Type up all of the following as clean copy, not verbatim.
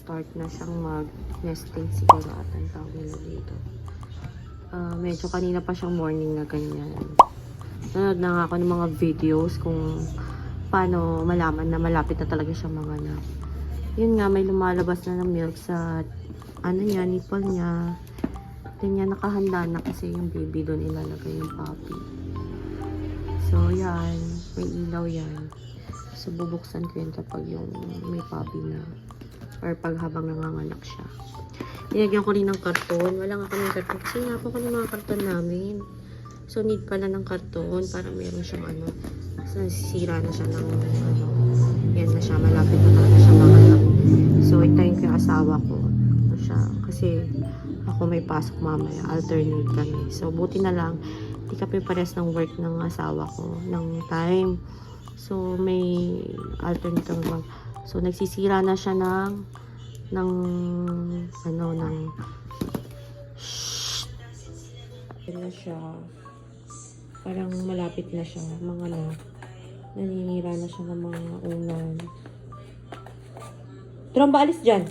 nag-start na siyang mag-nesting siguro at ang tawag nila dito. Medyo kanina pa siyang morning na ganyan. Nanood na nga ako ng mga videos kung paano malaman na malapit na talaga siya manganak. Yun nga, may lumalabas na ng milk sa nipple niya. Ganyan, nakahanda na kasi yung baby doon ilalagay yung puppy. So, yan. May ilaw yan. So, bubuksan ko yun kapag yung may puppy na or pag habang nanganganak siya. Nilagyan ko rin ng karton. Wala nga kami karton. Kasi nga po kami mga karton namin. So, need pala ng karton para meron siyang nasisira na siya ng yan na siya. Malapit na talaga siya manganak. So, itayin ko yung asawa ko. Siya. Kasi ako may pasok mamaya. Alternate kami. So, buti na lang. Di kami pares ng work ng asawa ko. Ng time. So, may alternate kami. So, nagsisira na siya ng siya. Parang malapit na siya. Naninira na siya ng mga unan. Tromba, alis dyan!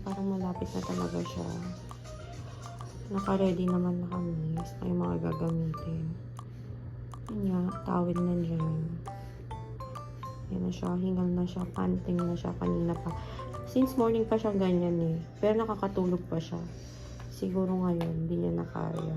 Parang malapit na talaga siya. Naka-ready naman na kami. Basta yung mga gagamitin. Yan, tawid na dyan. Yan na siya. Hingal na siya. Panting na siya. Kanina pa. Since morning pa siya ganyan eh. Pero nakakatulog pa siya. Siguro ngayon, hindi niya nakaya.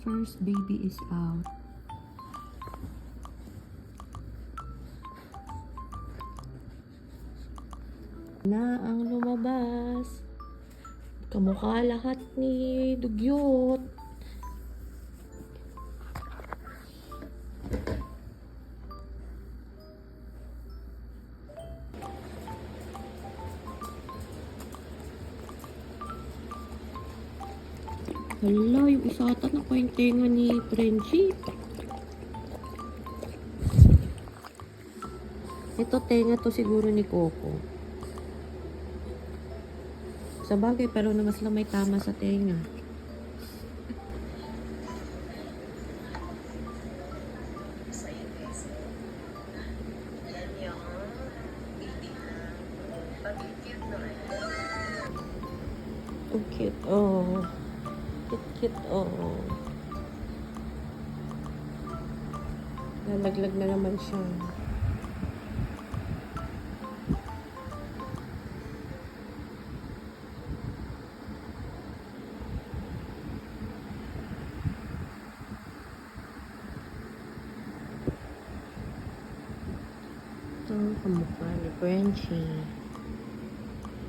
First baby is out. Na ang lumabas. Kamukha lahat ni Dugyot. Hala, yung isa ata na yung tenga ni Frenchie. Ito tenga to siguro ni Coco. Sa bagay, pero na mas lang may tama sa tenga. Oh, cute. Oh. Cute, oh. Lalaglag na naman siya. Ito, kamukha ni Frenchie.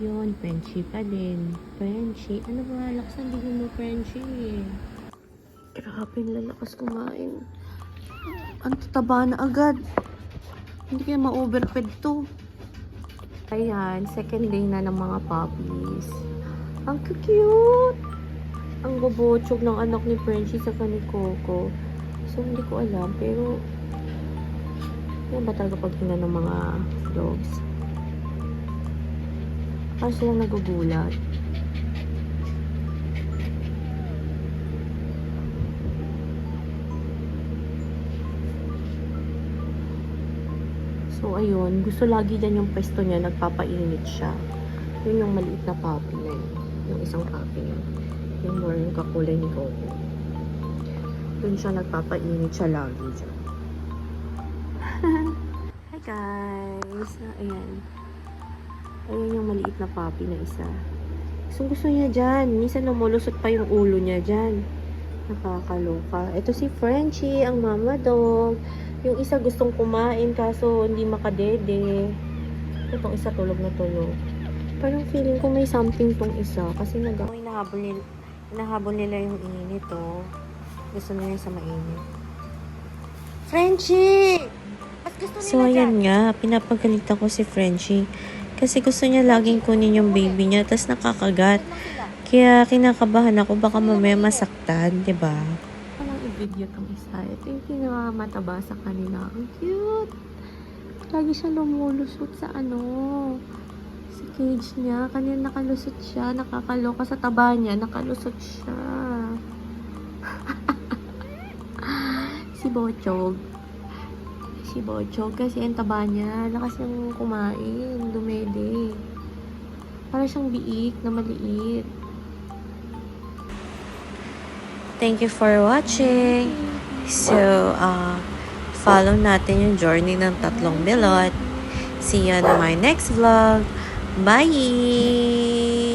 Yun, Frenchie pa din. Frenchie. Ano ba? Laksan din mo, Frenchie. Grabe, lalakas kumain. Ang tataba na agad. Hindi kaya ma-overfed to. Ayan, second day na ng mga puppies. Ang cute! Ang bobotsog ng anak ni Frenchie sa ni Coco. So, hindi ko alam. Pero, yan ba talaga pagtingnan ng mga dogs? Para silang nagugulat. So, ayun. Gusto lagi dyan yung pwesto niya. Nagpapainit siya. Yun yung maliit na puppy na yun. Yung isang puppy na. Yung more yung kakulay ni Coco. Dun siya nagpapainit siya lagi dyan. Hi guys! Ayan. Ayan yung maliit na puppy na isa. Gusto niya dyan. Minsan lumulusot pa yung ulo niya dyan. Nakakaloka. Ito si Frenchie, ang mama dog. Yung isa gustong kumain kaso hindi makadede. Itong isa tulog na tulog. Parang feeling ko may something tong isa. Kasi hinahabol nila yung init oh. Gusto nila sa mainit. Frenchie! Ba't gusto nila So, ayan nga. Pinapagalitan ko si Frenchie. Kasi gusto niya laging kunin yung baby niya, tas nakakagat. Kaya kinakabahan ako, baka mamaya masaktan, di ba? Walang i-video tong isa. Ito yung pinakamataba sa kanila. Ang cute! Lagi siya lumulusot sa sa cage niya. Kanina nakalusot siya. Nakakaloka sa taba niya. Nakalusot siya. Si Bochog. Si Bochog kasi ang taba niya. Lakas niyang kumain. Dumede. Para siyang biik na maliit. Thank you for watching. So, follow natin yung journey ng tatlong bilot. See you on my next vlog. Bye!